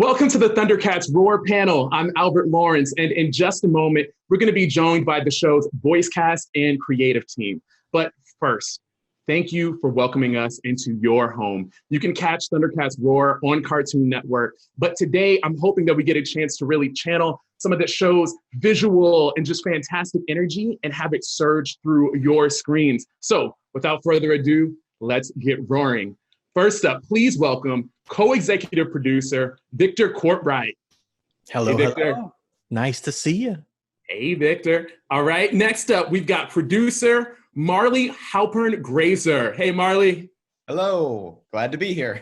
Welcome to the ThunderCats Roar panel. I'm Albert Lawrence, and in just a moment, we're going to be joined by the show's voice cast and creative team. But first, thank you for welcoming us into your home. You can catch ThunderCats Roar on Cartoon Network, but today I'm hoping that we get a chance to really channel some of the show's visual and just fantastic energy and have it surge through your screens. So without further ado, let's get roaring. First up, please welcome co-executive producer, Viktor Kortright. Hello, hey, Viktor. hello. Nice to see you. Hey, Viktor. All right, next up, we've got producer Marley Halpern-Graser. Hey, Marley. Hello, glad to be here.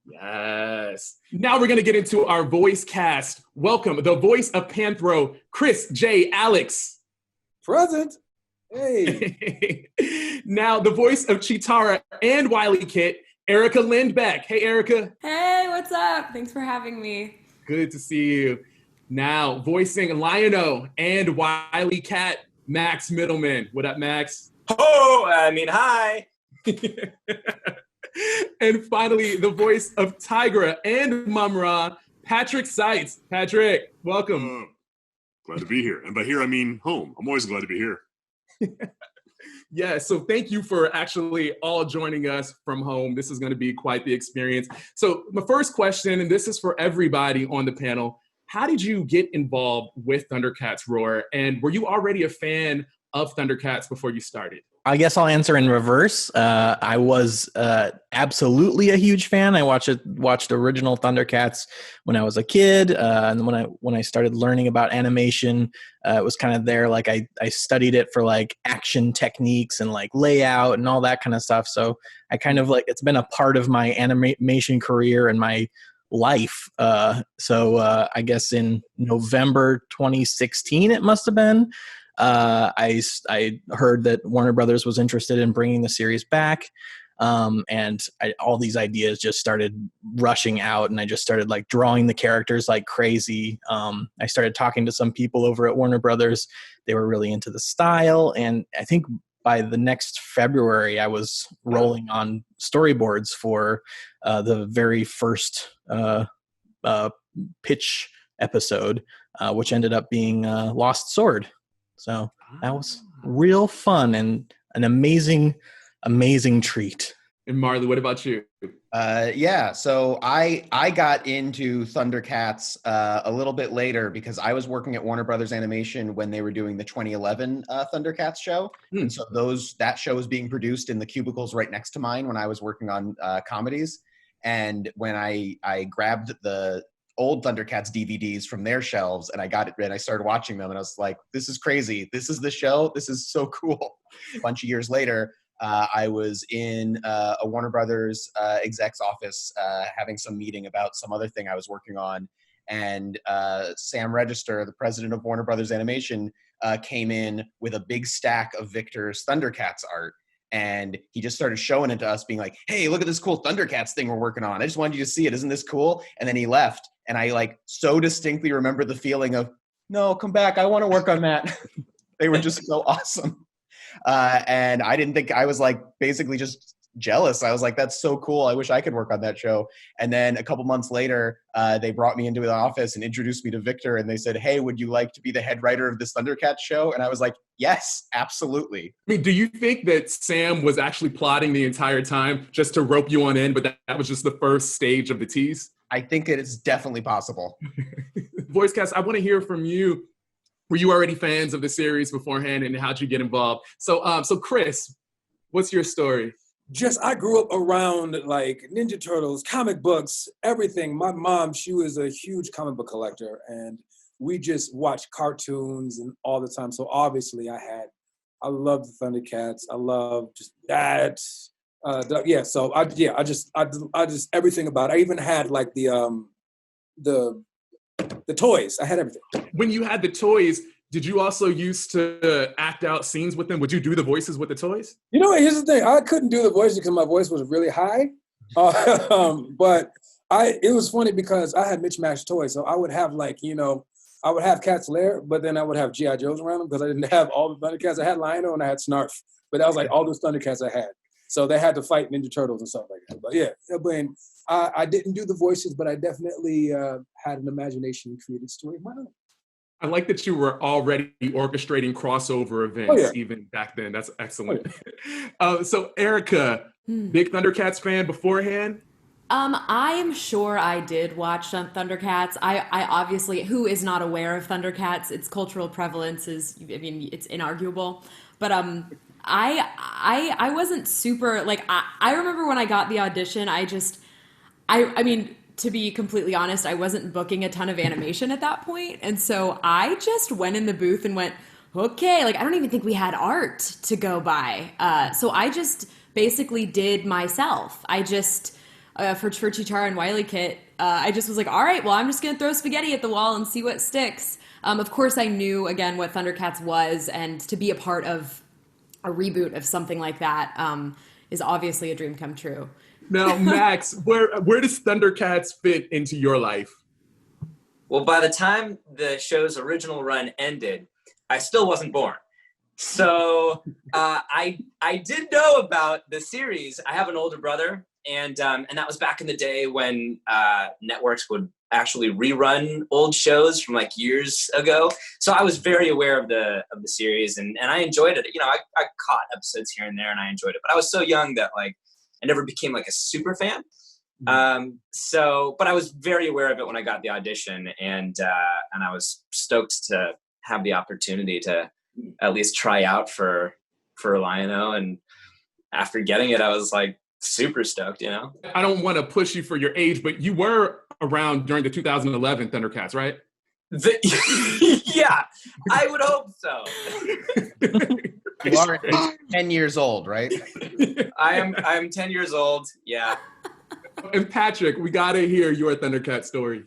Yes. Now we're gonna get into our voice cast. Welcome, the voice of Panthro, Chris J. Alex. Present. Hey. Now the voice of Cheetara and Wily Kit, Erica Lindbeck. Hey, Erica. Hey, what's up? Thanks for having me. Good to see you. Now, voicing Lion-O and Wily Cat, Max Mittelman. What up, Max? Hi. And finally, the voice of Tigra and Mumra, Patrick Seitz. Patrick, welcome. Glad to be here. And by here, I mean home. I'm always glad to be here. Yeah, so thank you for actually all joining us from home. This is going to be quite the experience. So my first question, and this is for everybody on the panel, how did you get involved with ThunderCats Roar? And were you already a fan of ThunderCats before you started? I guess I'll answer in reverse. I was absolutely a huge fan. I watched original ThunderCats when I was a kid, and when I started learning about animation, it was kind of there. Like I studied it for like action techniques and like layout and all that kind of stuff. So I kind of like it's been a part of my animation career and my life. So I guess in November 2016, it must have been. I heard that Warner Brothers was interested in bringing the series back, and all these ideas just started rushing out, and I just started like drawing the characters like crazy. I started talking to some people over at Warner Brothers. They were really into the style, and I think by the next February, I was rolling on storyboards for the very first pitch episode, which ended up being Lost Sword. So that was real fun and an amazing, amazing treat. And Marley, what about you? So I got into ThunderCats a little bit later because I was working at Warner Brothers Animation when they were doing the 2011 ThunderCats show. And so that show was being produced in the cubicles right next to mine when I was working on comedies. And when I grabbed the old ThunderCats DVDs from their shelves and I got it and I started watching them and I was like, this is crazy. This is the show. This is so cool. A bunch of years later, I was in a Warner Brothers exec's office having some meeting about some other thing I was working on. And Sam Register, the president of Warner Brothers Animation, came in with a big stack of Viktor's ThunderCats art. And he just started showing it to us being like, hey, look at this cool ThunderCats thing we're working on. I just wanted you to see it. Isn't this cool? And then he left. And I like so distinctly remember the feeling of, no, come back. I want to work on that. They were just so awesome. And I didn't think I was like basically just jealous. I was like, that's so cool. I wish I could work on that show. And then a couple months later, they brought me into the office and introduced me to Viktor. And they said, hey, would you like to be the head writer of this ThunderCats show? And I was like, yes, absolutely. I mean, do you think that Sam was actually plotting the entire time just to rope you on in, but that was just the first stage of the tease? I think it is definitely possible. Voice cast, I want to hear from you. Were you already fans of the series beforehand, and how'd you get involved? So Chris, what's your story? I grew up around like Ninja Turtles, comic books, everything. My mom, she was a huge comic book collector, and we just watched cartoons and all the time. So obviously I loved the ThunderCats. I loved just that. So I just everything about it. I even had like the toys. I had everything. When you had the toys, did you also used to act out scenes with them? Would you do the voices with the toys? You know, here's the thing. I couldn't do the voices because my voice was really high. But it was funny because I had mismatched toys. So I would have I would have Cat's Lair, but then I would have G.I. Joes around them because I didn't have all the ThunderCats. I had Lion-O and I had Snarf. But that was like all those ThunderCats I had. So they had to fight Ninja Turtles and stuff like that. But yeah, I didn't do the voices, but I definitely had an imagination and created story of my own. I like that you were already orchestrating crossover events even back then. That's excellent. So Erica, big Thundercats fan beforehand? I am sure I did watch Thundercats. I obviously, who is not aware of Thundercats? Its cultural prevalence is, I mean, it's inarguable. But I wasn't super, like, I remember when I got the audition, I mean, to be completely honest, I wasn't booking a ton of animation at that point. And so I just went in the booth and went, okay, like, I don't even think we had art to go by. So I just basically did myself. I just... for Chitara and Wily Kit, I just was like, all right, well, I'm just going to throw spaghetti at the wall and see what sticks. Of course, I knew, again, what Thundercats was, and to be a part of a reboot of something like that is obviously a dream come true. Now, Max, where does Thundercats fit into your life? Well, by the time the show's original run ended, I still wasn't born. So I did know about the series. I have an older brother. And that was back in the day when networks would actually rerun old shows from like years ago. So I was very aware of the series, and I enjoyed it. You know, I caught episodes here and there, and I enjoyed it. But I was so young that like I never became like a super fan. But I was very aware of it when I got the audition, and I was stoked to have the opportunity to at least try out for Lion-O. And after getting it, I was like, super stoked, you know? I don't want to push you for your age, but you were around during the 2011 Thundercats, right? Yeah, I would hope so. You are 10 years old, right? I'm 10 years old, yeah. And Patrick, we got to hear your Thundercat story.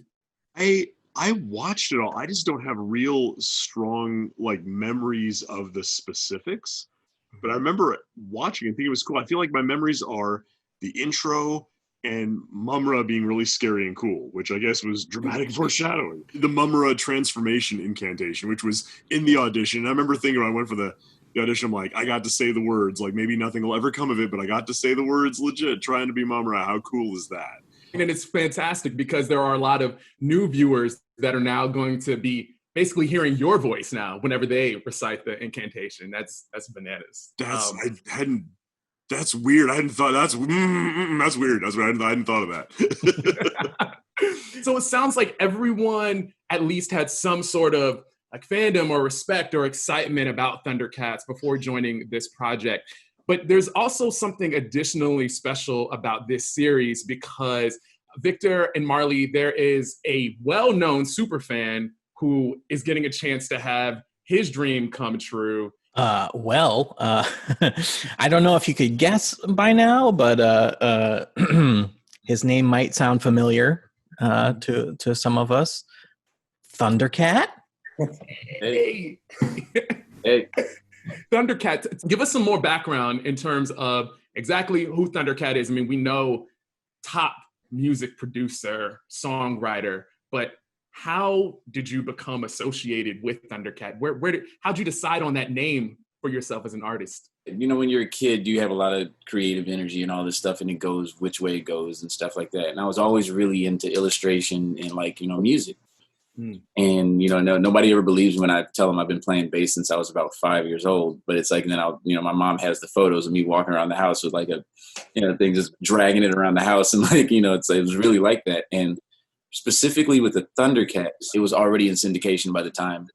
I watched it all. I just don't have real strong like memories of the specifics. But I remember watching and thinking it was cool. I feel like my memories are the intro and Mumra being really scary and cool, which I guess was dramatic foreshadowing. The Mumra transformation incantation, which was in the audition. And I remember thinking when I went for the audition, I'm like, I got to say the words. Like, maybe nothing will ever come of it, but I got to say the words legit, trying to be Mumra. How cool is that? And it's fantastic because there are a lot of new viewers that are now going to be basically hearing your voice now whenever they recite the incantation. That's bananas. That's weird. I hadn't thought that's weird. That's weird. I hadn't thought of that. So it sounds like everyone at least had some sort of like fandom or respect or excitement about Thundercats before joining this project. But there's also something additionally special about this series because Viktor and Marley, there is a well-known superfan who is getting a chance to have his dream come true. I don't know if you could guess by now, but his name might sound familiar to some of us. Thundercat? Hey. Thundercat, give us some more background in terms of exactly who Thundercat is. I mean, we know top music producer, songwriter, but how did you become associated with Thundercat? How'd you decide on that name for yourself as an artist? You know, when you're a kid, you have a lot of creative energy and all this stuff, and it goes which way it goes and stuff like that. And I was always really into illustration and like, you know, music. And, you know, nobody ever believes me when I tell them I've been playing bass since I was about 5 years old. But it's like, and then my mom has the photos of me walking around the house with like a, thing just dragging it around the house. And like, it was really like that. And specifically with the Thundercats, it was already in syndication by the time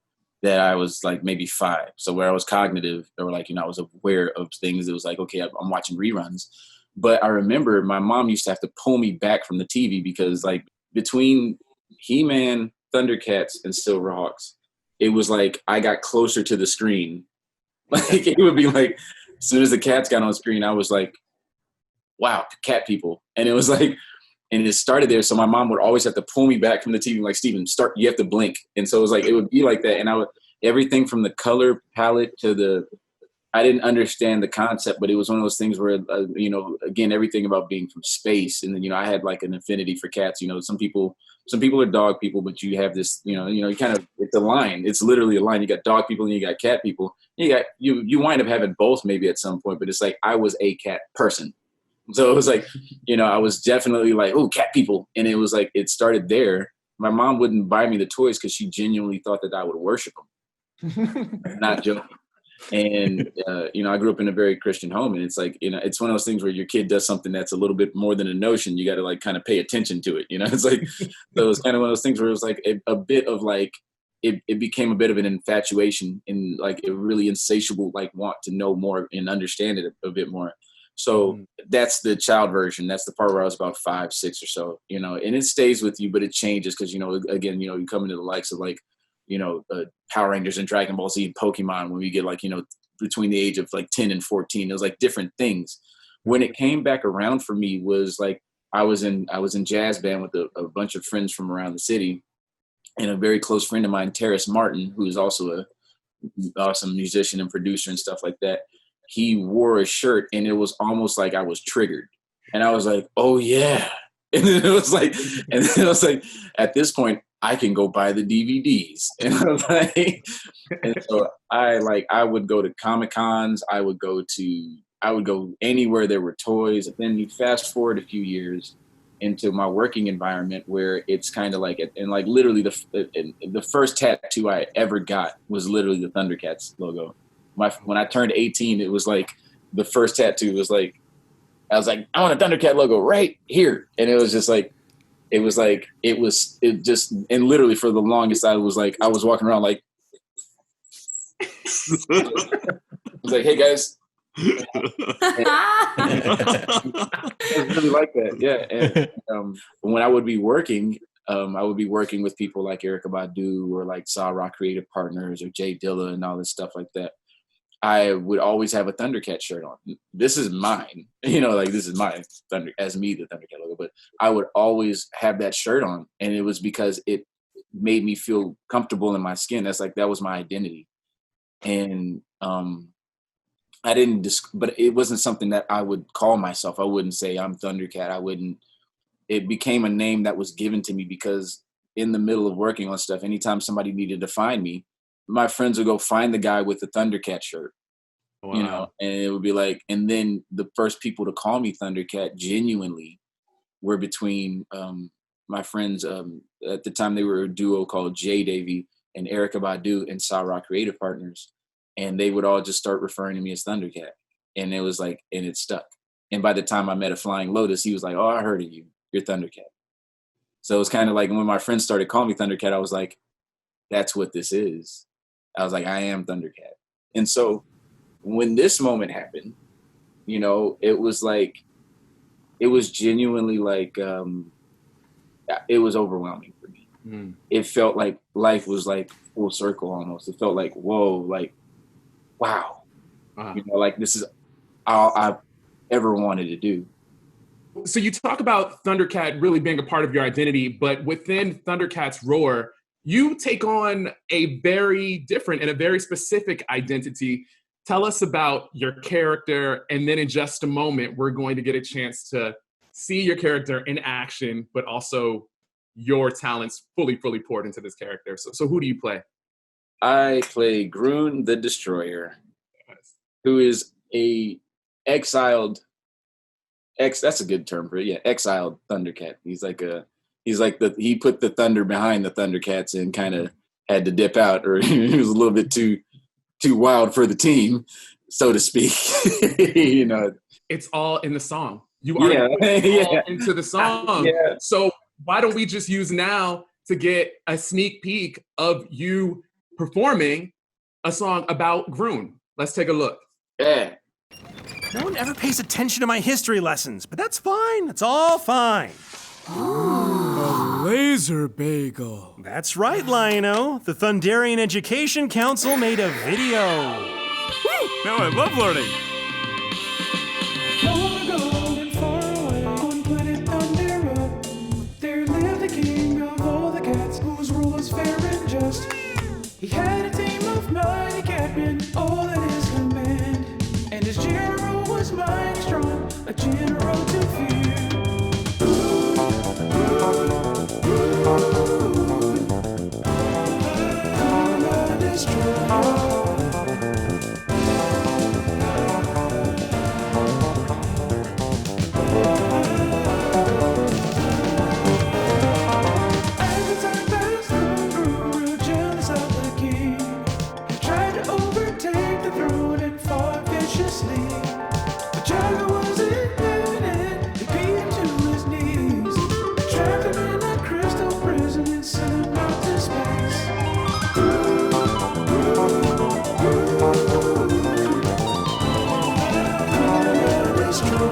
that I was like maybe 5. So where I was cognitive, or like, I was aware of things. It was like, okay, I'm watching reruns. But I remember my mom used to have to pull me back from the TV because like between He-Man, Thundercats, and Silverhawks, it was like I got closer to the screen. Like it would be like, as soon as the cats got on screen, I was like, wow, cat people. And it was like, and it started there. So my mom would always have to pull me back from the TV, like, Steven, you have to blink. And so it was like, it would be like that. And everything from the color palette to the I didn't understand the concept, but it was one of those things where, you know, again, everything about being from space. And then, you know, I had like an affinity for cats. You know, some people are dog people, but you have this, you kind of, it's a line. It's literally a line. You got dog people and you got cat people. You wind up having both maybe at some point, but it's like, I was a cat person. So it was like, you know, I was definitely like, oh, cat people. And it was like, it started there. My mom wouldn't buy me the toys because she genuinely thought that I would worship them. Not joking. And, you know, I grew up in a very Christian home, and it's like, you know, it's one of those things where your kid does something that's a little bit more than a notion. You got to like kind of pay attention to it. You know, it's like, so it was kind of one of those things where it was like a bit of like, it became a bit of an infatuation and like a really insatiable, like want to know more and understand it a bit more. So that's the child version. That's the part where I was about 5, 6 or so, you know, and it stays with you, but it changes. Cause you know, again, you know, you come into the likes of like, you know, Power Rangers and Dragon Ball Z and Pokemon when we get like, you know, between the age of like 10 and 14, it was like different things. When it came back around for me was like, I was in jazz band with a bunch of friends from around the city, and a very close friend of mine, Terrace Martin, who is also a awesome musician and producer and stuff like that. He wore a shirt and it was almost like I was triggered, and I was like, oh yeah. And then it was like, at this point, I can go buy the DVDs. And I was like, and so I would go to Comic-Cons. I would go anywhere there were toys. And then you fast forward a few years into my working environment where it's kind of like, and like literally the first tattoo I ever got was literally the Thundercats logo. When I turned 18, it was like the first tattoo was like, I was like, I want a Thundercat logo right here. And it was just like, and literally for the longest, I was walking around like, I was like, hey guys. It was really like that. Yeah. And when I would be working with people like Erykah Badu or like Saw Rock Creative Partners or Jay Dilla and all this stuff like that. I would always have a Thundercat shirt on. This is mine, you know, like this is my the Thundercat logo, but I would always have that shirt on. And it was because it made me feel comfortable in my skin. That was my identity. And but it wasn't something that I would call myself. I wouldn't say I'm Thundercat. It became a name that was given to me because in the middle of working on stuff, anytime somebody needed to find me, my friends would go find the guy with the Thundercat shirt, wow. You know, and it would be like, and then the first people to call me Thundercat genuinely were between my friends. At the time, they were a duo called Jay Davy and Erykah Badu and Saw Rock Creative Partners. And they would all just start referring to me as Thundercat. And it was like, and it stuck. And by the time I met a Flying Lotus, he was like, oh, I heard of you. You're Thundercat. So it was kind of like when my friends started calling me Thundercat, I was like, that's what this is. I was like, I am Thundercat. And so when this moment happened, you know, it was genuinely like, it was overwhelming for me. Mm. It felt like life was like full circle almost. It felt like, whoa, like, wow. Uh-huh. You know, like this is all I've ever wanted to do. So you talk about Thundercat really being a part of your identity, but within ThunderCats Roar, you take on a very different and a very specific identity. Tell us about your character, and then in just a moment, we're going to get a chance to see your character in action, but also your talents fully poured into this character. So who do you play? I play Grune the Destroyer, who is exiled Thundercat. He put the thunder behind the Thundercats and kind of had to dip out, or he was a little bit too wild for the team, so to speak. You know, it's all in the song. You are all into the song. Yeah. So why don't we just use now to get a sneak peek of you performing a song about Grune? Let's take a look. Yeah. No one ever pays attention to my history lessons, but that's fine. It's all fine. A laser bagel. That's right, Lion-O. The Thunderian Education Council made a video. Now I love learning. Long ago and far away on planet Thundera, there lived the king of all the cats whose rule was fair and just. He had a team of mighty catmen, all at his command. in a road to fear. Grune the Destroyer. As the time passed, Grune grew jealous of the king. He tried to overtake the throne and fought viciously. But Jagger wasn't having it. He beat him to his knees, trapped him in a crystal prison and sent him out to space. Grune the Destroyer.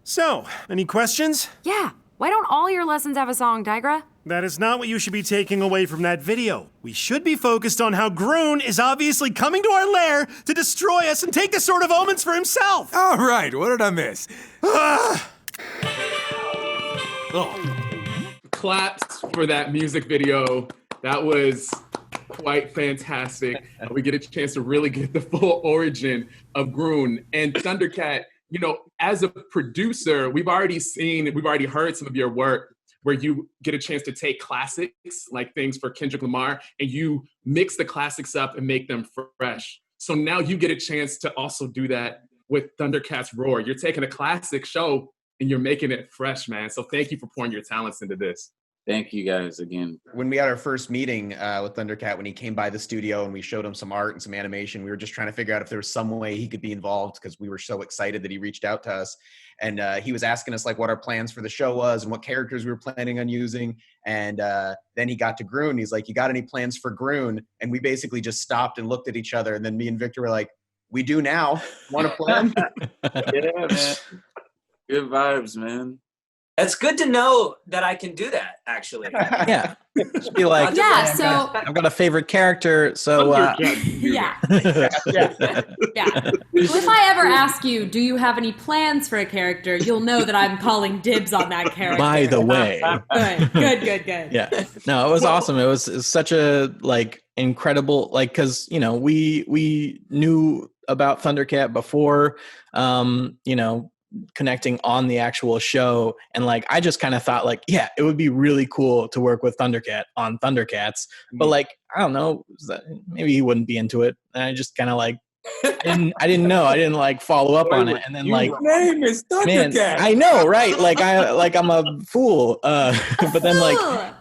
So, any questions? Yeah, why don't all your lessons have a song, Tigra? That is not what you should be taking away from that video. We should be focused on how Grune is obviously coming to our lair to destroy us and take the Sword of Omens for himself. All right, what did I miss? Ah! Claps for that music video. That was quite fantastic. We get a chance to really get the full origin of Grune. And Thundercat, you know, as a producer, we've already heard some of your work where you get a chance to take classics, like things for Kendrick Lamar, and you mix the classics up and make them fresh. So now you get a chance to also do that with ThunderCats Roar. You're taking a classic show and you're making it fresh, man. So thank you for pouring your talents into this. Thank you guys again. When we had our first meeting with Thundercat, when he came by the studio and we showed him some art and some animation, we were just trying to figure out if there was some way he could be involved because we were so excited that he reached out to us. And he was asking us like what our plans for the show was and what characters we were planning on using. And then he got to Grune. He's like, "You got any plans for Grune?" And we basically just stopped and looked at each other. And then me and Victor were like, "We do now. Want to plan?" Yeah, man. Good vibes, man. It's good to know that I can do that, actually. Yeah. Just be like, Yeah, so I've got a favorite character, so yeah. If I ever ask you, do you have any plans for a character, you'll know that I'm calling dibs on that character. by the way. Good. Yeah. No, it was awesome. It was such a like incredible, like, cause you know, we knew about Thundercat before, you know, connecting on the actual show. And like, I just kind of thought like, yeah, it would be really cool to work with Thundercat on ThunderCats. But like, I don't know, maybe he wouldn't be into it. And I just kind of like, I didn't know. I didn't like follow up on it. And then like, name is Thundercat. Man, I know, right? Like I'm a fool. But then like,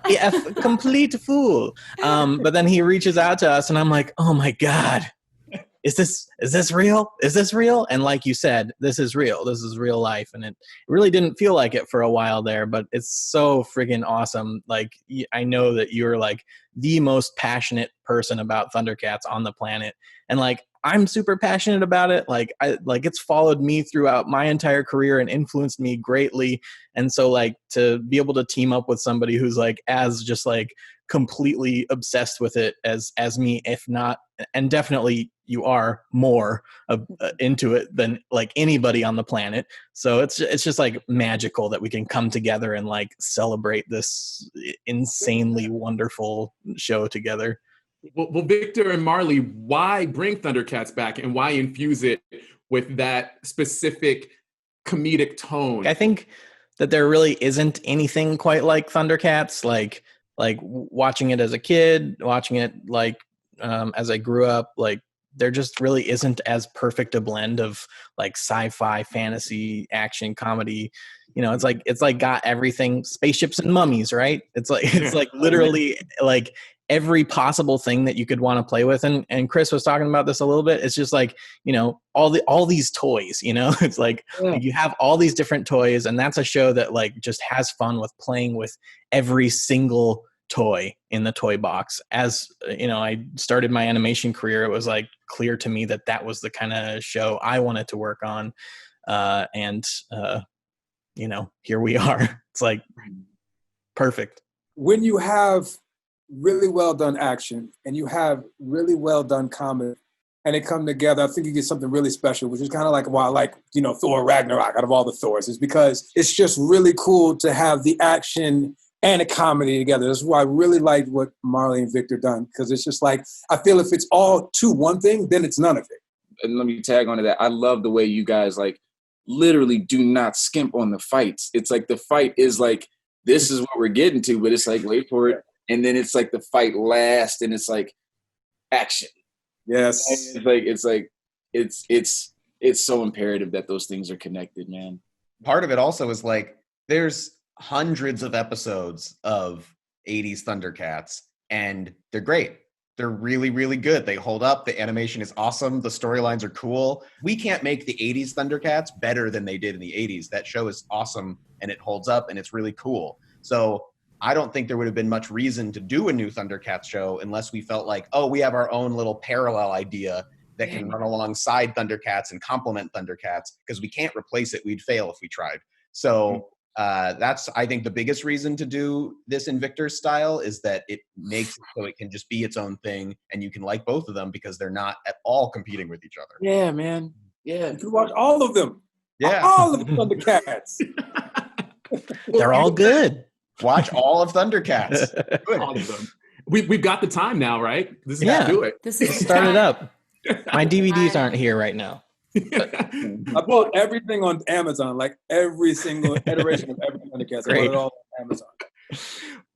yeah, complete fool. But then he reaches out to us and I'm like, oh my God. Is this real? Is this real? And like you said, this is real. This is real life. And it really didn't feel like it for a while there, but it's so friggin' awesome. Like, I know that you're like the most passionate person about Thundercats on the planet. And like, I'm super passionate about it. Like, it's followed me throughout my entire career and influenced me greatly. And so like to be able to team up with somebody who's like as just like completely obsessed with it as me, if not, and definitely you are more into it than like anybody on the planet. So it's just like magical that we can come together and like celebrate this insanely wonderful show together. Well, Victor and Marley, why bring Thundercats back and why infuse it with that specific comedic tone? I think that there really isn't anything quite like Thundercats. Like watching it as a kid, watching it like as I grew up, like there just really isn't as perfect a blend of like sci-fi, fantasy, action, comedy. You know, it's like got everything, spaceships and mummies, right? It's like literally like every possible thing that you could want to play with. And Chris was talking about this a little bit. It's just like, you know, all these toys, you know, it's like you have all these different toys, and that's a show that like just has fun with playing with every single toy in the toy box. As you know, I started my animation career, it was like clear to me that was the kind of show I wanted to work on. And you know, here we are. It's like perfect. When you have really well done action and you have really well done comedy and it come together, I think you get something really special, which is kind of like why I like, you know, Thor Ragnarok out of all the Thors, is because it's just really cool to have the action and a comedy together. That's why I really liked what Marley and Viktor done, because it's just like, I feel if it's all to one thing, then it's none of it. And let me tag onto that. I love the way you guys like literally do not skimp on the fights. It's like the fight is like, this is what we're getting to, but it's like, wait for it. And then it's like the fight lasts and it's like action. Yes. It's so imperative that those things are connected, man. Part of it also is like, there's hundreds of episodes of 80s Thundercats, and they're great. They're really, really good. They hold up. The animation is awesome. The storylines are cool. We can't make the 80s Thundercats better than they did in the 80s. That show is awesome, and it holds up, and it's really cool. So I don't think there would have been much reason to do a new Thundercats show unless we felt like, oh, we have our own little parallel idea that can run alongside Thundercats and complement Thundercats, because we can't replace it. We'd fail if we tried. So that's, I think, the biggest reason to do this in Viktor's style is that it makes it so it can just be its own thing, and you can like both of them because they're not at all competing with each other. Yeah, man. Yeah. You can watch all of them. Yeah. All of the Thundercats. They're all good. Watch all of Thundercats. Good. All of them. We've got the time now, right? This is how to do it. This is Start it up. My DVDs aren't here right now. I bought everything on Amazon, like every single iteration of every Thundercats. I bought it all on Amazon.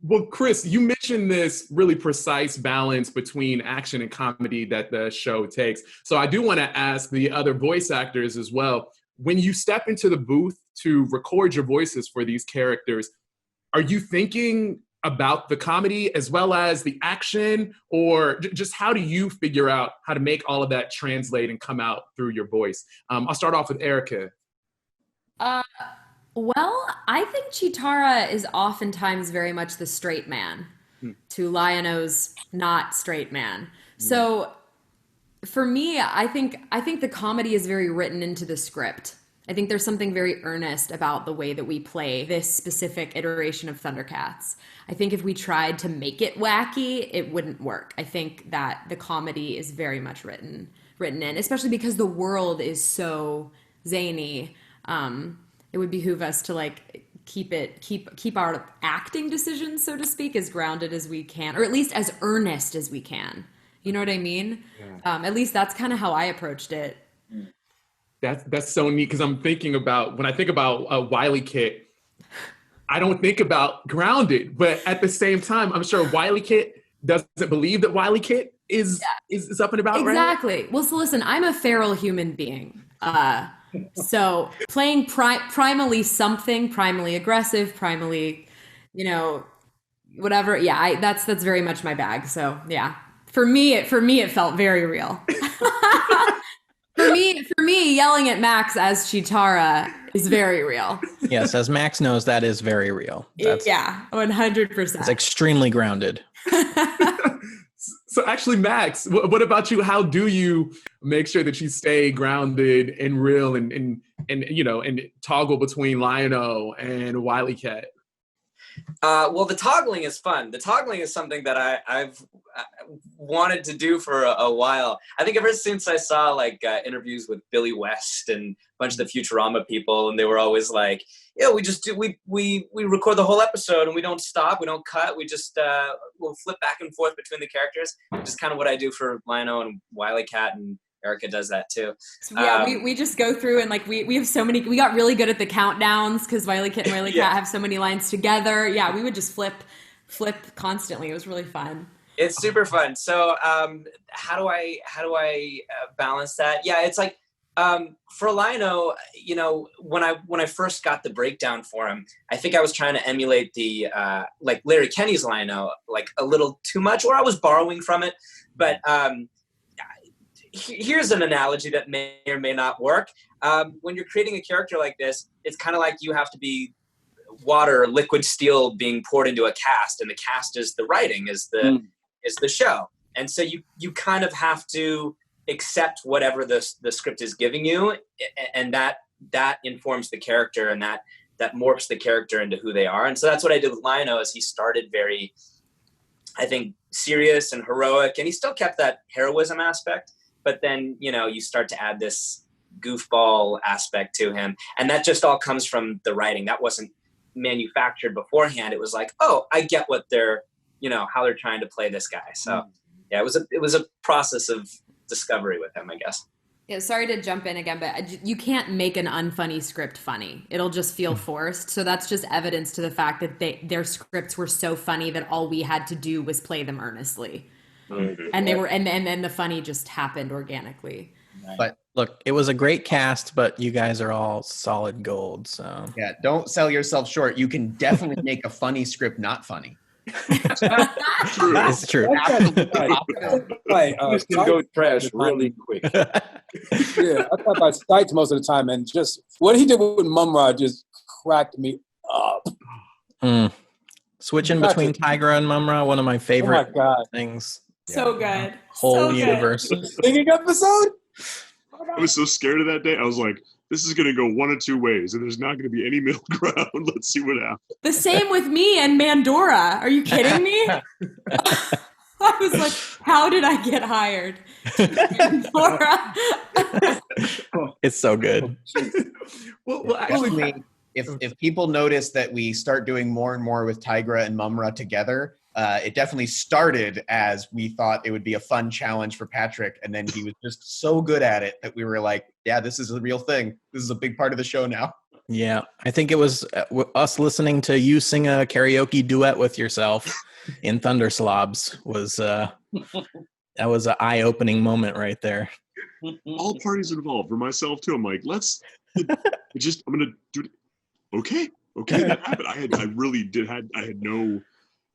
Well, Chris, you mentioned this really precise balance between action and comedy that the show takes. So I do want to ask the other voice actors as well. When you step into the booth to record your voices for these characters, are you thinking about the comedy as well as the action, or just how do you figure out how to make all of that translate and come out through your voice? I'll start off with Erica. Well, I think Chitara is oftentimes very much the straight man to Lion-O's not straight man. So for me, I think the comedy is very written into the script. I think there's something very earnest about the way that we play this specific iteration of Thundercats. I think if we tried to make it wacky, it wouldn't work. I think that the comedy is very much written in, especially because the world is so zany. It would behoove us to like keep our acting decisions, so to speak, as grounded as we can, or at least as earnest as we can. You know what I mean? Yeah. At least that's kind of how I approached it. That's so neat, because I'm thinking about, when I think about Wily Kit, I don't think about grounded, but at the same time, I'm sure Wily Kit doesn't believe that Wily Kit is up and about, exactly. Right? Well, so listen, I'm a feral human being. So playing primally something, primally aggressive, primally, whatever. Yeah, that's very much my bag. So yeah, for me, it felt very real. For me, yelling at Max as Chitara is very real. Yes, as Max knows, that is very real. Yeah, 100%. It's extremely grounded. So actually, Max, what about you? How do you make sure that you stay grounded and real and toggle between Lion-O and Wily Cat? Well, the toggling is fun. The toggling is something that I've wanted to do for a while. I think ever since I saw interviews with Billy West and a bunch of the Futurama people, and they were always like, "Yeah, we record the whole episode and we don't stop, we don't cut, we just we'll flip back and forth between the characters," which is kind of what I do for Lion-O and Wily Cat, and Erica does that too. So yeah, we just go through and we have so many. We got really good at the countdowns because Wily Kit and Wily Cat have so many lines together. Yeah, we would just flip constantly. It was really fun. It's super fun. So how do I balance that? Yeah, it's like for Lion-O, when I first got the breakdown for him, I think I was trying to emulate the Larry Kenny's Lion-O a little too much, or I was borrowing from it, but. Here's an analogy that may or may not work. When you're creating a character like this, it's kind of like you have to be water, liquid steel being poured into a cast, and the cast is the writing, is the show. And so you kind of have to accept whatever the script is giving you, and that informs the character, and that morphs the character into who they are. And so that's what I did with Lion-O, is he started very, I think, serious and heroic, and he still kept that heroism aspect. But then, you start to add this goofball aspect to him. And that just all comes from the writing. That wasn't manufactured beforehand, it was like, oh, I get what they're, how they're trying to play this guy. So yeah, it was a process of discovery with him, I guess. Yeah, sorry to jump in again, but you can't make an unfunny script funny. It'll just feel forced. So that's just evidence to the fact that their scripts were so funny that all we had to do was play them earnestly. Mm-hmm. And they were, and then the funny just happened organically. But look, it was a great cast, but you guys are all solid gold. So yeah, don't sell yourself short. You can definitely make a funny script not funny. It's true. This can go trash really quick. Yeah, I thought about Seitz most of the time, and just what he did with Mumra just cracked me up. Switching between Tigra and Mumra, one of my favorite things. So good. Whole so universe. Good. Singing episode? I was so scared of that day. I was like, this is going to go one of two ways, and there's not going to be any middle ground. Let's see what happens. The same with me and Mandora. Are you kidding me? I was like, how did I get hired? Mandora. It's so good. Well, actually, if people notice that we start doing more and more with Tigra and Mumra together, it definitely started as we thought it would be a fun challenge for Patrick, and then he was just so good at it that we were like, yeah, this is a real thing. This is a big part of the show now. Yeah, I think it was us listening to you sing a karaoke duet with yourself in Thunderslobs was that was an eye-opening moment right there. All parties involved, for myself too. I'm like, I'm gonna do it. Okay, that happened. I had no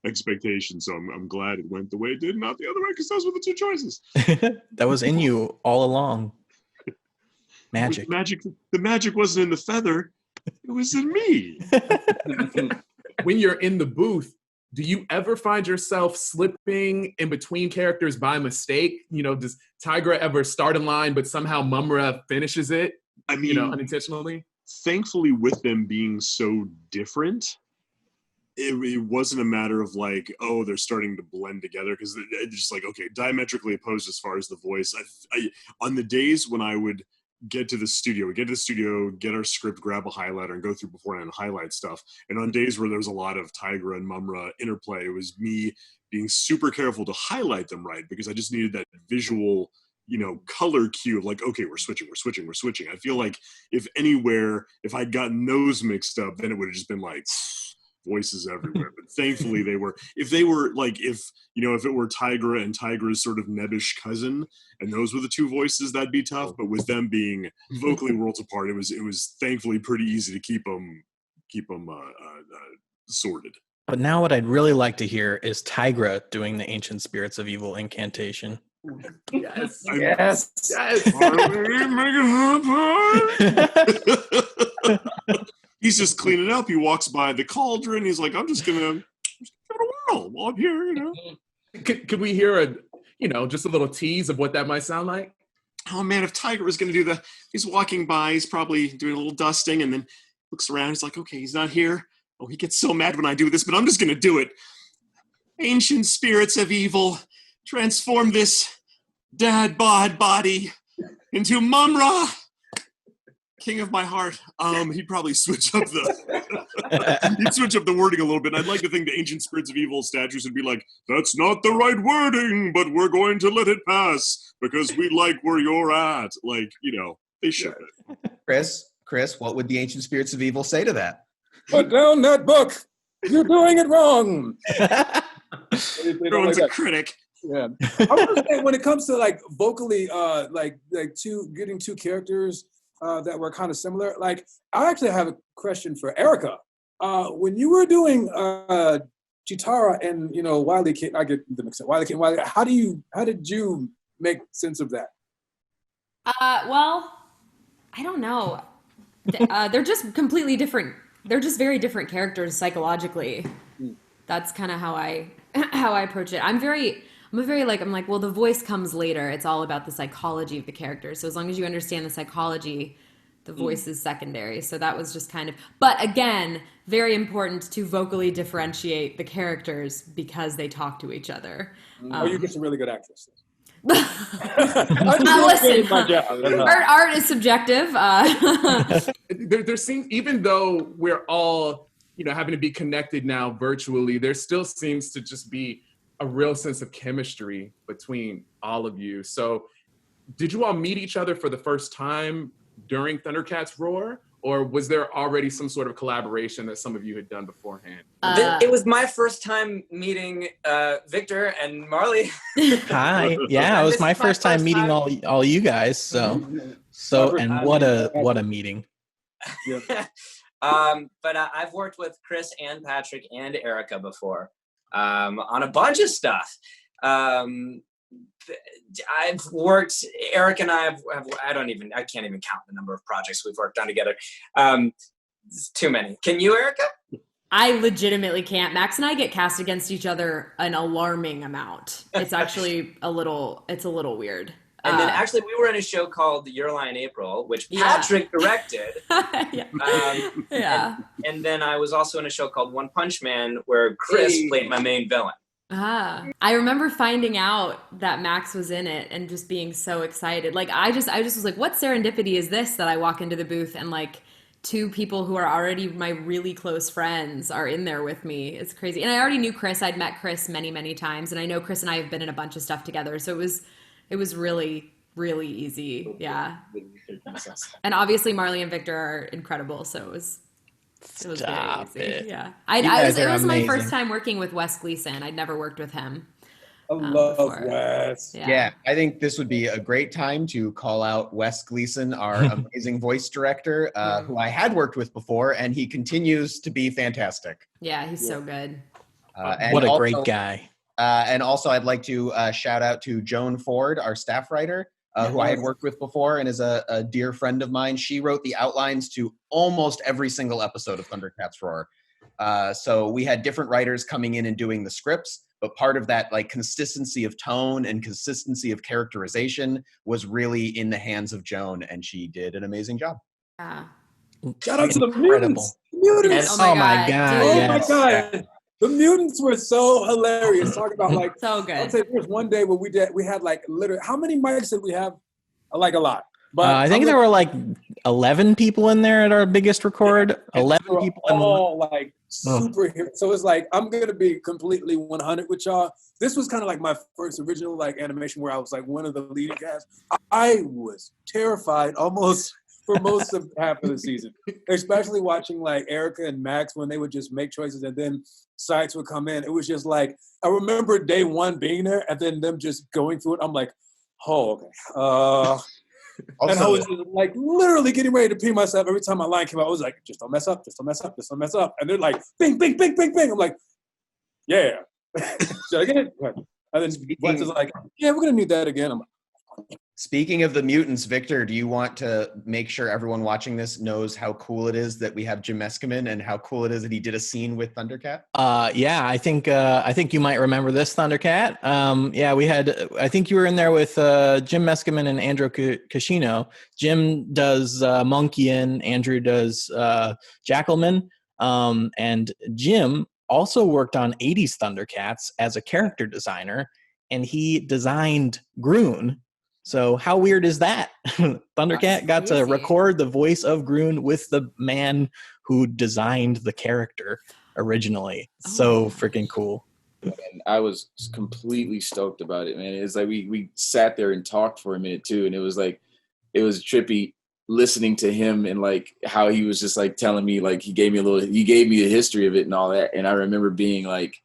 expectation, so I'm glad it went the way it did, not the other way, because those were the two choices. That was in you all along. Magic. The magic wasn't in the feather; it was in me. When you're in the booth, do you ever find yourself slipping in between characters by mistake? Does Tigra ever start in line, but somehow Mumra finishes it? I mean, unintentionally. Thankfully, with them being so different, it wasn't a matter of like, oh, they're starting to blend together, because it's just like, okay, diametrically opposed as far as the voice. I on the days when I would get to the studio, get our script, grab a highlighter, and go through beforehand and highlight stuff. And on days where there was a lot of Tigra and Mumra interplay, it was me being super careful to highlight them right, because I just needed that visual, color cue of like, okay, we're switching. I feel like if I'd gotten those mixed up, then it would have just been like voices everywhere. But thankfully if it were Tigra and Tigra's sort of nebbish cousin, and those were the two voices, that'd be tough. But with them being vocally worlds apart, it was thankfully pretty easy to keep them sorted. But now what I'd really like to hear is Tigra doing the Ancient Spirits of Evil incantation. Yes. Yes. He's just cleaning up. He walks by the cauldron. He's like, I'm just gonna give it a whirl while I'm here, Could we hear just a little tease of what that might sound like? Oh man, if Tiger was gonna he's walking by, he's probably doing a little dusting, and then looks around, he's like, okay, he's not here. Oh, he gets so mad when I do this, but I'm just gonna do it. Ancient spirits of evil, transform this dad bod body into Mumra, king of my heart. He'd probably switch up the wording a little bit. I'd like to think the ancient spirits of evil statues would be like, that's not the right wording, but we're going to let it pass because we like where you're at. Like, they should. Chris, what would the ancient spirits of evil say to that? Put down that book. You're doing it wrong. Everyone's a critic. Yeah, I want to say when it comes to like vocally, getting two characters that were kind of similar. Like, I actually have a question for Erica. When you were doing Chitara and Wily King, I get the mix up. Wily King, how did you make sense of that? Well, I don't know. They're just completely different. They're just very different characters psychologically. That's kind of how I approach it. I'm like, well, the voice comes later. It's all about the psychology of the character. So as long as you understand the psychology, the voice is secondary. So that was just but again, very important to vocally differentiate the characters because they talk to each other. You're just a really good actress. Listen, art is subjective. There seems, even though we're all having to be connected now virtually, there still seems to just be a real sense of chemistry between all of you. So did you all meet each other for the first time during ThunderCats Roar? Or was there already some sort of collaboration that some of you had done beforehand? It was my first time meeting Viktor and Marley. Hi. Yeah, it was my first time meeting all you guys. So and what a meeting. But I've worked with Chris and Patrick and Erica before on a bunch of stuff. I've worked, Eric and I have I can't even count the number of projects we've worked on together. It's too many. Can you, Erica? I legitimately can't. Max and I get cast against each other an alarming amount. It's actually a little weird. And then actually we were in a show called Your Line April, which Patrick directed. And then I was also in a show called One Punch Man where Chris played my main villain. I remember finding out that Max was in it and just being so excited. Like I just was like, what serendipity is this that I walk into the booth and like two people who are already my really close friends are in there with me. It's crazy. And I already knew Chris. I'd met Chris many, many times, and I know Chris and I have been in a bunch of stuff together. So it was really, really easy. Yeah. And obviously Marley and Viktor are incredible. So it was very easy. Yeah. It was my first time working with Wes Gleason. I'd never worked with him. I love Wes. Yeah, I think this would be a great time to call out Wes Gleason, our amazing voice director, who I had worked with before, and he continues to be fantastic. Yeah, he's so good. What a great guy. And also, I'd like to shout out to Joan Ford, our staff writer, who I had worked with before and is a dear friend of mine. She wrote the outlines to almost every single episode of ThunderCats Roar. So we had different writers coming in and doing the scripts, but part of that like consistency of tone and consistency of characterization was really in the hands of Joan, and she did an amazing job. Yeah. Shout out to the mutants. Oh my god. Oh my god. The mutants were so hilarious. Talk about like so good. I'll say there was one day where we had like literally how many mics did we have? Like a lot. But I think there were like 11 people in there at our biggest record. 11 people all like super. So it's like I'm gonna be completely 100 with y'all. This was kind of like my first original like animation where I was like one of the leading cast. I was terrified almost for most of half of the season, especially watching like Erica and Max when they would just make choices and then Seitz would come in. It was just like I remember day one being there and then them just going through it. I'm like, oh, okay. And I was like literally getting ready to pee myself every time my line came out. I was like, just don't mess up, just don't mess up, just don't mess up. And they're like, bing, bing, bing, bing, bing. I'm like, yeah. Should I get it? And then Wes is like, yeah, we're gonna need that again. I'm like, Speaking of the mutants, Viktor, do you want to make sure everyone watching this knows how cool it is that we have Jim Meskimen and how cool it is that he did a scene with Thundercat? Yeah, I think you might remember this Thundercat. Yeah, we had. I think you were in there with Jim Meskimen and Andrew Kashino. Jim does Monkeyan, Andrew does Jackalman, and Jim also worked on 80s Thundercats as a character designer, and he designed Grune. So how weird is that? Thundercat got to record the voice of Grune with the man who designed the character originally. So freaking cool. And I was completely stoked about it, man. It's like we sat there and talked for a minute too, and it was trippy listening to him and like how he was just like telling me, like he gave me a history of it and all that. And I remember being like,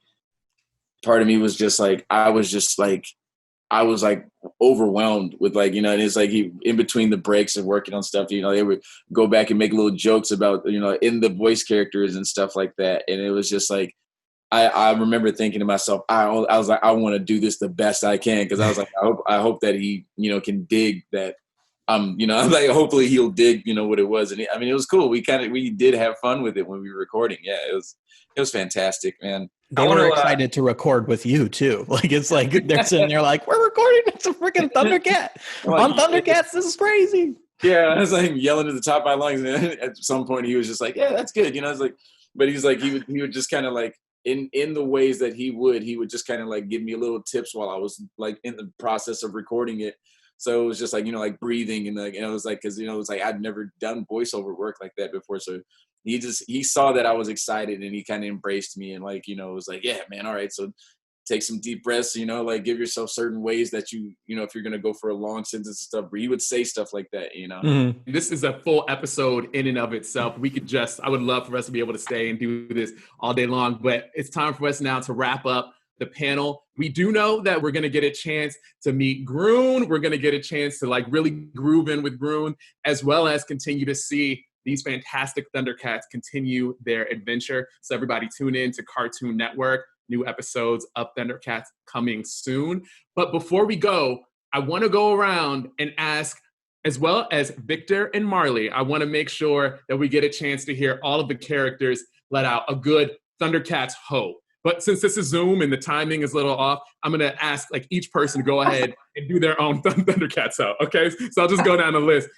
part of me was just like, I was like overwhelmed with like, you know, and it's like he in between the breaks and working on stuff, you know, they would go back and make little jokes about, you know, in the voice characters and stuff like that. And it was just like, I remember thinking to myself, I was like, I want to do this the best I can. Cause I was like, I hope that he, you know, can dig that. You know, I'm like, hopefully he'll dig, you know, what it was. And I mean, it was cool. We did have fun with it when we were recording. Yeah, it was fantastic, man. They were excited to record with you too. Like it's like they're sitting there like, we're recording. It's a freaking Thundercat on Thundercats. This is crazy. Yeah, I was like yelling at the top of my lungs. And at some point, he was just like, "Yeah, that's good." You know, I was like, but he's like, he would just kind of like in the ways that he would just kind of like give me little tips while I was like in the process of recording it. So it was just like, you know, like breathing and like, you know, it was like, cause you know, it was like, I'd never done voiceover work like that before. So he saw that I was excited and he kind of embraced me and like, you know, it was like, yeah, man. All right. So take some deep breaths, you know, like give yourself certain ways that you know, if you're going to go for a long sentence and stuff, where he would say stuff like that, you know. Mm-hmm. This is a full episode in and of itself. I would love for us to be able to stay and do this all day long, but it's time for us now to wrap up the panel. We do know that we're going to get a chance to meet Grune. We're going to get a chance to like really groove in with Grune, as well as continue to see these fantastic Thundercats continue their adventure. So everybody tune in to Cartoon Network. New episodes of Thundercats coming soon. But before we go, I want to go around and ask, as well as Viktor and Marley, I want to make sure that we get a chance to hear all of the characters let out a good Thundercats ho. But since this is Zoom and the timing is a little off, I'm going to ask like each person to go ahead and do their own Thundercats ho, okay? So I'll just go down the list.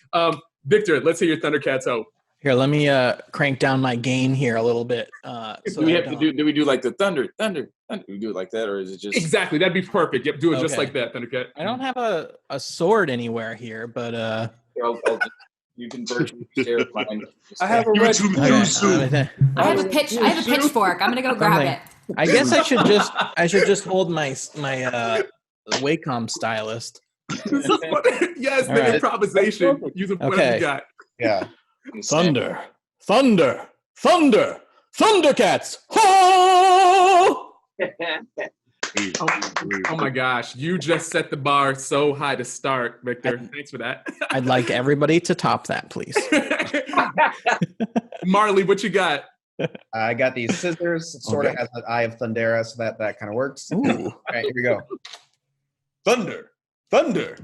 Viktor, let's hear your Thundercats ho. Here, let me crank down my gain here a little bit. So do we do like the thunder? Do we do it like that, or is it just exactly? That'd be perfect. Yep, do it just like that, Thundercat. I don't have a sword anywhere here, but you can virtually share mine. I have a red. I have a pitchfork. I'm gonna go grab it. I guess I should just hold my Wacom stylist. Yes, the improvisation. Use whatever you got. Yeah. Thunder, Thundercats! Ho! Oh my gosh, you just set the bar so high to start, Viktor. Thanks for that. I'd like everybody to top that, please. Marley, what you got? I got these scissors. It sort of has the eye of Thundera, so that kind of works. All right, here we go. Thunder, Thundercats!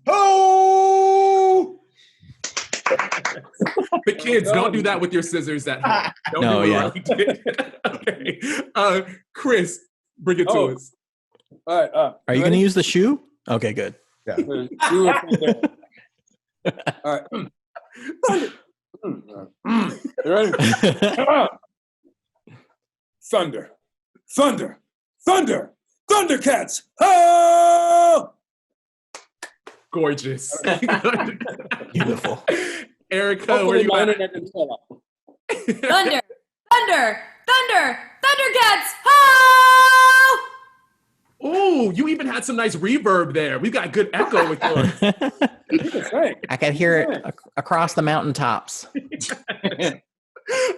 Ho! But kids, don't do that with your scissors at home. Okay. Chris, bring it to us. All right. Are you going to use the shoe? Okay, good. Yeah. All right. You ready? Thunder, Thundercats! Oh! Gorgeous. Beautiful. Erica, where you at? Thundercats! Oh! Oh, you even had some nice reverb there. We got good echo with yours. I can hear it across the mountaintops.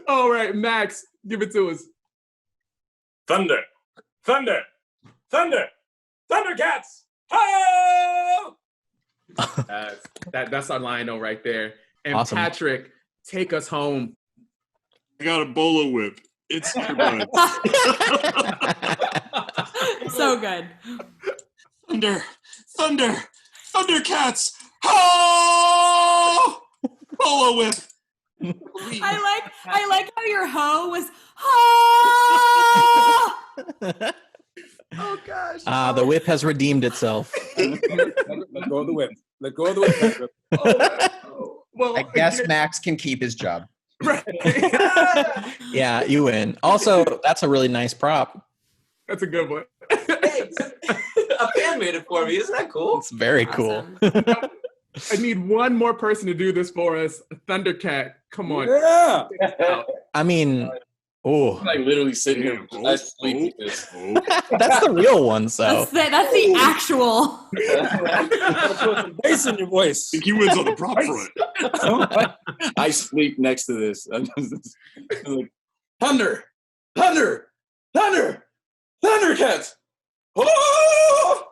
All right, Max, give it to us. Thundercats! Oh! That's our Lionel right there. And awesome. Patrick, take us home. I got a bolo whip. It's too much. So good. Thundercats! Ho! Bolo whip. I like how your ho was ho. Oh gosh. The whip has redeemed itself. Let go of the whip. Let go of the whip. Well, I guess Max can keep his job. Right. Yeah, you win. Also, that's a really nice prop. That's a good one. Hey, a fan made it for me. Isn't that cool? It's very cool. I need one more person to do this for us. Thundercat, come on. Yeah. I mean, oh, I'm like literally sitting here. I sleep with this. that's the real one. So That's the actual. Put some bass in your voice. I think he wins on the prop front. I sleep next to this. I'm like, Thundercats! Oh!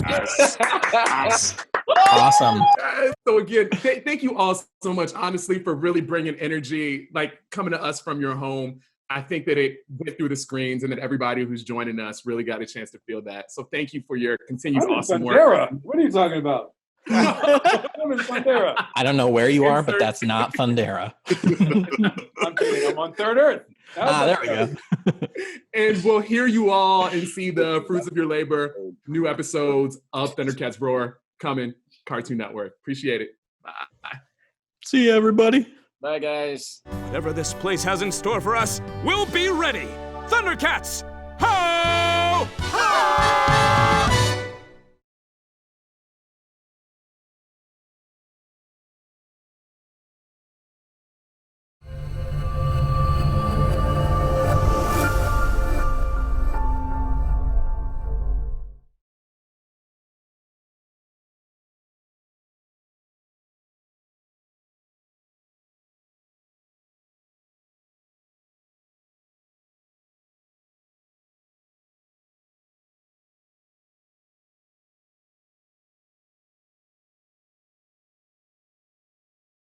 Nice. awesome. So again, thank you all so much, honestly, for really bringing energy, like coming to us from your home. I think that it went through the screens and that everybody who's joining us really got a chance to feel that. So thank you for your continued awesome work. What are you talking about? I'm in Thundera. I don't know where you are, but that's not Thundera. I'm kidding. I'm on Third Earth. There we go. And we'll hear you all and see the fruits of your labor. New episodes of ThunderCats Roar coming. Cartoon Network. Appreciate it. Bye. See you, everybody. Bye, guys. Whatever this place has in store for us, we'll be ready. Thundercats,